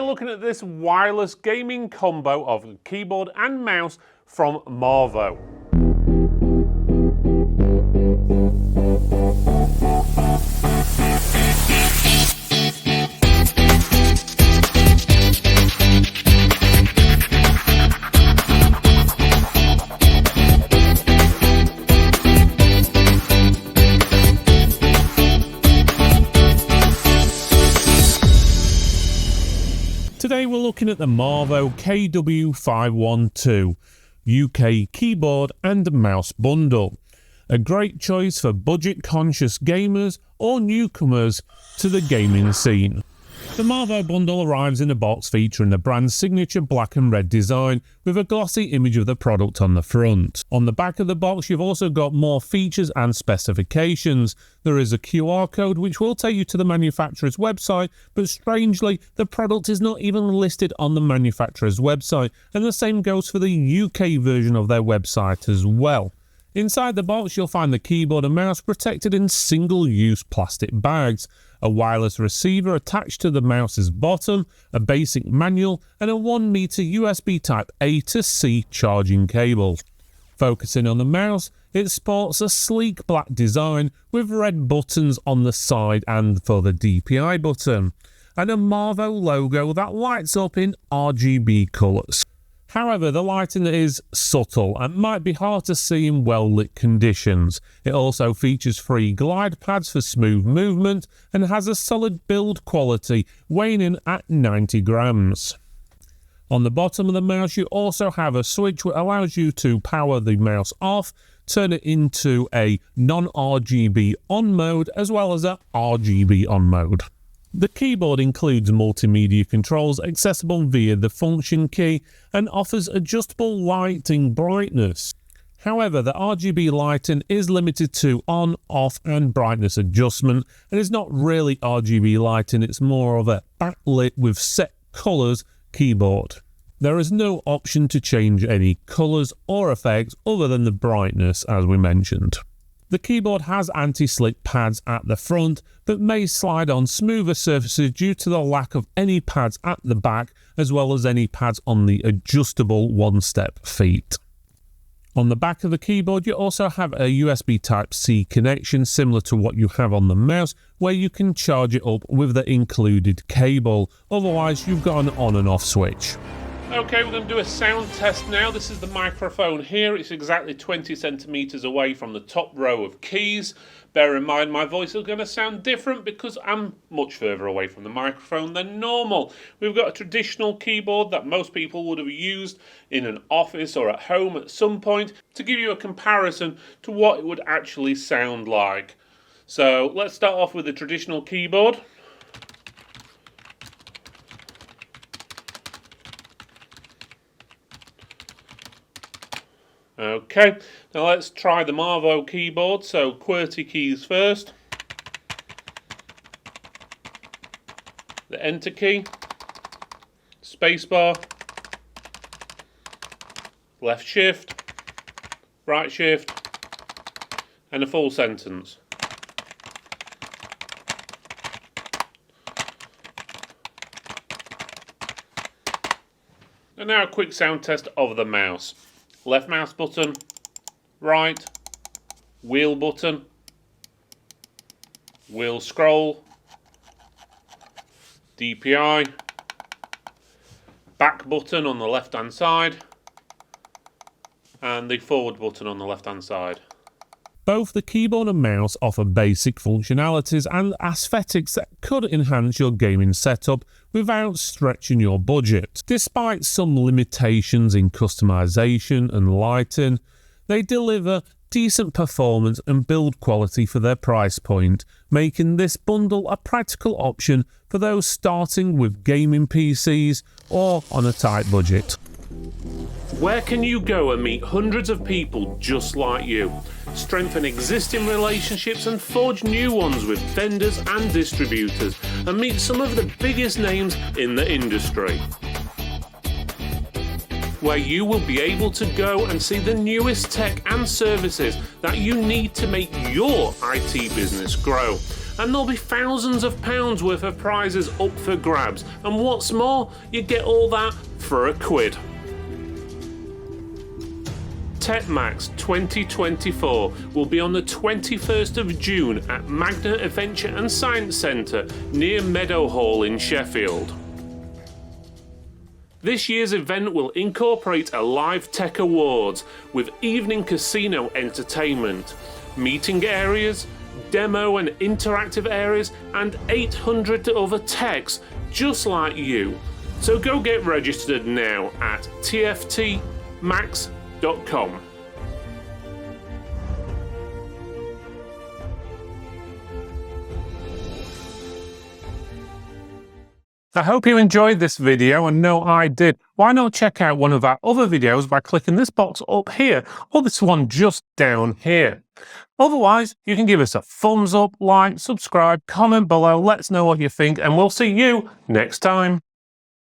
we're looking at this wireless gaming combo of keyboard and mouse from Marvo. Today we're looking at the Marvo KW512 UK keyboard and mouse bundle. A great choice for budget-conscious gamers or newcomers to the gaming scene. The Marvo bundle arrives in a box featuring the brand's signature black and red design with a glossy image of the product on the front. On the back of the box you've also got more features and specifications. There is a QR code which will take you to the manufacturer's website, but strangely the product is not even listed on the manufacturer's website, and the same goes for the UK version of their website as well. Inside the box you'll find the keyboard and mouse protected in single-use plastic bags, a wireless receiver attached to the mouse's bottom, a basic manual, and a 1 meter USB Type-A to C charging cable. Focusing on the mouse, it sports a sleek black design with red buttons on the side and for the DPI button, and a Marvo logo that lights up in RGB colours. However, the lighting is subtle and might be hard to see in well-lit conditions. It also features 3 glide pads for smooth movement and has a solid build quality, weighing in at 90 grams. On the bottom of the mouse you also have a switch which allows you to power the mouse off, turn it into a non-RGB on mode as well as a RGB on mode. The keyboard includes multimedia controls accessible via the function key and offers adjustable lighting brightness. However, the RGB lighting is limited to on, off and brightness adjustment and is not really RGB lighting, it's more of a backlit with set colours keyboard. There is no option to change any colours or effects other than the brightness as we mentioned. The keyboard has anti-slip pads at the front, but may slide on smoother surfaces due to the lack of any pads at the back, as well as any pads on the adjustable one-step feet. On the back of the keyboard you also have a USB Type-C connection similar to what you have on the mouse, where you can charge it up with the included cable, otherwise you've got an on and off switch. Okay, we're going to do a sound test now. This is the microphone here. It's exactly 20 centimeters away from the top row of keys. Bear in mind my voice is going to sound different because I'm much further away from the microphone than normal. We've got a traditional keyboard that most people would have used in an office or at home at some point to give you a comparison to what it would actually sound like. So let's start off with the traditional keyboard. Okay, now let's try the Marvo keyboard, so QWERTY keys first, the enter key, spacebar, left shift, right shift, and a full sentence. And now a quick sound test of the mouse. Left mouse button, right, wheel button, wheel scroll, DPI, back button on the left hand side, and the forward button on the left hand side. Both the keyboard and mouse offer basic functionalities and aesthetics that could enhance your gaming setup without stretching your budget. Despite some limitations in customization and lighting, they deliver decent performance and build quality for their price point, making this bundle a practical option for those starting with gaming PCs or on a tight budget. Where can you go and meet hundreds of people just like you? Strengthen existing relationships and forge new ones with vendors and distributors, and meet some of the biggest names in the industry. Where you will be able to go and see the newest tech and services that you need to make your IT business grow. and there'll be thousands of pounds worth of prizes up for grabs, and what's more, you get all that for £1. TechMax 2024 will be on the 21st of June at Magna Adventure and Science Centre near Meadowhall in Sheffield. This year's event will incorporate a live tech awards with evening casino entertainment, meeting areas, demo and interactive areas, and 800 other techs just like you. So go get registered now at tftmax.com. I hope you enjoyed this video, and no, I did. Why not check out one of our other videos by clicking this box up here, or this one just down here. Otherwise, you can give us a thumbs up, like, subscribe, comment below, let us know what you think, and we'll see you next time.